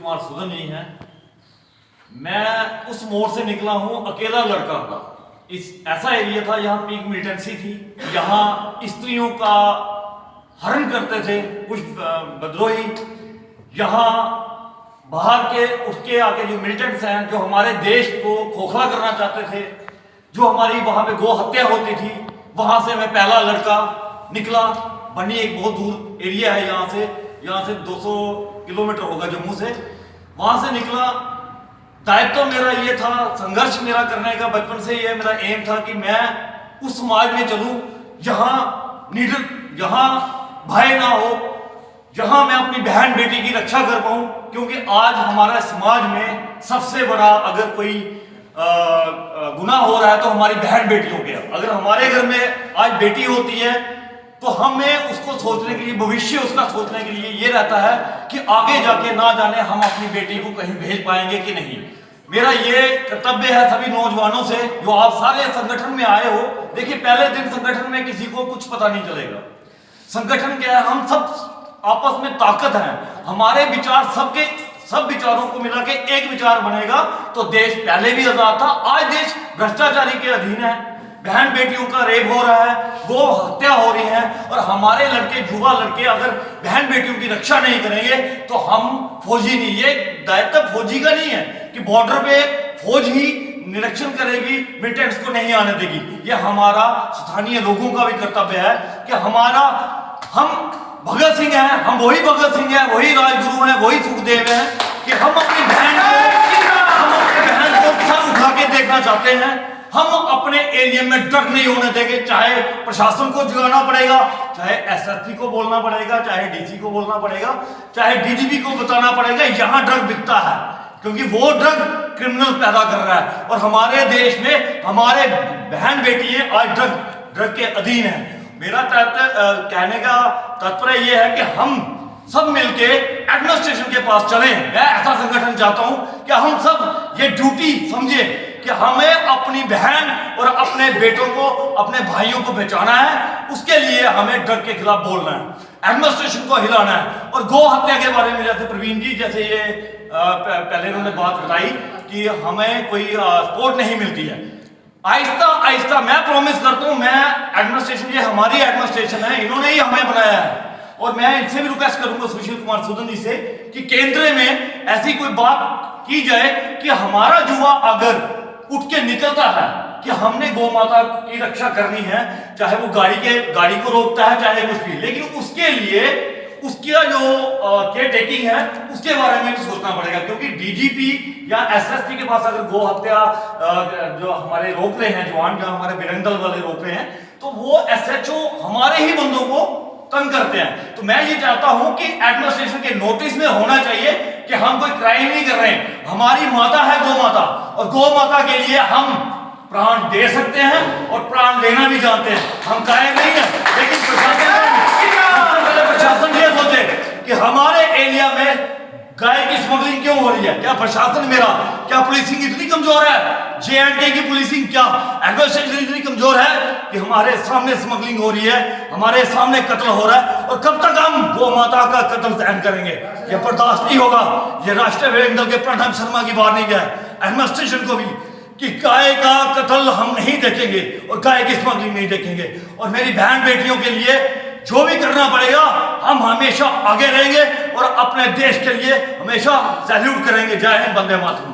कुमार सुदन जी हैं। मैं उस मोड़ से निकला हूं, अकेला लड़का था। ऐसा एरिया था यहाँ पीक मिलिटेंसी थी, यहाँ स्त्रियों का हरण करते थे कुछ विद्रोही। यहाँ बाहर के उठ के आके जो मिलिटेंट्स हैं, जो हमारे देश को खोखला करना चाहते थे, जो हमारी वहां पे गो हत्या होती थी, वहां से मैं पहला लड़का निकला। बनी एक बहुत दूर एरिया है यहाँ से 200 किलोमीटर होगा जम्मू से। वहां से निकला। दायित्व तो मेरा ये था, संघर्ष मेरा करने का बचपन से ये मेरा एम था कि मैं उस समाज में चलूं जहां भय ना हो, जहां मैं अपनी बहन बेटी की रक्षा कर पाऊं। क्योंकि आज हमारे समाज में सबसे बड़ा अगर कोई गुनाह हो रहा है तो हमारी बहन बेटियों के। अगर हमारे घर में आज बेटी होती है तो हमें उसको सोचने के लिए, भविष्य उसका सोचने के लिए ये रहता है कि आगे जाके ना जाने हम अपनी बेटी को कहीं भेज पाएंगे कि नहीं। मेरा ये कर्तव्य है सभी नौजवानों से जो आप सारे संगठन में आए हो। देखिए, पहले दिन संगठन में किसी को कुछ पता नहीं चलेगा। संगठन क्या है, हम सब आपस में ताकत है। हमारे विचार सब विचारों को मिला के एक विचार बनेगा तो देश पहले भी आजाद था। आज देश भ्रष्टाचारी के अधीन है, बहन बेटियों का रेप हो रहा है, गो हत्या हो रही है। और हमारे लड़के, युवा लड़के अगर बहन बेटियों की रक्षा नहीं करेंगे तो हम फौजी नहीं। ये दायित्व फौजी का नहीं है कि बॉर्डर पे फौज ही निरीक्षण करेगी, मिलिटेंट्स को नहीं आने देगी। ये हमारा स्थानीय लोगों का भी कर्तव्य है कि हम भगत सिंह हैं, हम वही भगत सिंह हैं, वही राजगुरु हैं, वही सुखदेव हैं कि हम अपनी बहन को सर उठा के देखना चाहते हैं। हम अपने एरिया में ड्रग नहीं होने देंगे। चाहे प्रशासन को जगाना पड़ेगा, चाहे एसएसपी को बोलना पड़ेगा, चाहे डीसी को बोलना पड़ेगा, चाहे डीजीपी को बताना पड़ेगा यहाँ ड्रग बिकता है। क्योंकि वो ड्रग क्रिमिनल पैदा कर रहा है और हमारे देश में हमारे बहन बेटी आज ड्रग के अधीन है। मेरा कहने का तात्पर्य यह है कि हम सब मिलके एडमिनिस्ट्रेशन के पास चलें। मैं ऐसा संगठन चाहता हूं कि हम सब ये ड्यूटी समझे कि हमें अपनी बहन और अपने बेटों को, अपने भाइयों को बचाना है। उसके लिए हमें ड्रग के खिलाफ बोलना है, एडमिनिस्ट्रेशन को हिलाना है। और गौ हत्या के बारे में जैसे प्रवीण जी जैसे ये पहले उन्होंने बात बताई कि हमें कोई सपोर्ट नहीं मिलती है। आहिस्ता आहिस्ता मैं प्रॉमिस करता हूं, मैं एडमिनिस्ट्रेशन, ये हमारी एडमिनिस्ट्रेशन है, इन्होंने ही हमें बनाया है। और मैं इनसे भी रिक्वेस्ट करूंगा सुशील कुमार सुदन जी से कि केंद्र में ऐसी कोई बात की जाए कि हमारा युवा अगर उठ के निकलता है कि हमने गौ माता की रक्षा करनी है, चाहे वो गाड़ी को रोकता है, चाहे कुछ भी, लेकिन उसके लिए उसका जो केयर टेकिंग है उसके बारे में भी सोचना पड़ेगा। क्योंकि डीजीपी या एसएसपी के पास अगर गो हत्या जो हमारे रोक रहे हैं, जवान जो हमारे बजरंग दल वाले रोक रहे हैं, तो वो एसएचओ हमारे ही बंदों को तंग करते हैं। तो मैं ये चाहता हूं कि एडमिनिस्ट्रेशन के नोटिस में होना चाहिए कि हम कोई क्राइम नहीं कर रहे हैं। हमारी माता है गौ माता, और गौ माता के लिए हम प्राण दे सकते हैं और प्राण लेना भी जानते हैं। हम कायर नहीं है, लेकिन प्रशासन ये सोचे कि हमारे एरिया में गाय की स्मगलिंग क्यों हो रही है। क्या प्रशासन मेरा, क्या पुलिसिंग इतनी कमजोर है, जेएंडके की पुलिसिंग, क्या एडमिनिस्ट्रेशन इतनी कमजोर है कि हमारे सामने स्मगलिंग हो रही है, हमारे सामने कत्ल हो रहा है। और कब तक हम गौ माता का कत्ल सहन करेंगे? यह बर्दाश्त नहीं होगा। यह राष्ट्रीय बजरंग दल के प्रणब शर्मा की बात नहीं है, एडमिनिस्ट्रेशन को भी, कि गाय का कत्ल हम नहीं देखेंगे और गाय की स्मगलिंग नहीं देखेंगे। और मेरी बहन बेटियों के लिए जो भी करना पड़ेगा हम हमेशा आगे रहेंगे और अपने देश के लिए हमेशा सैल्यूट करेंगे। जय हिंद, वंदे मातरम।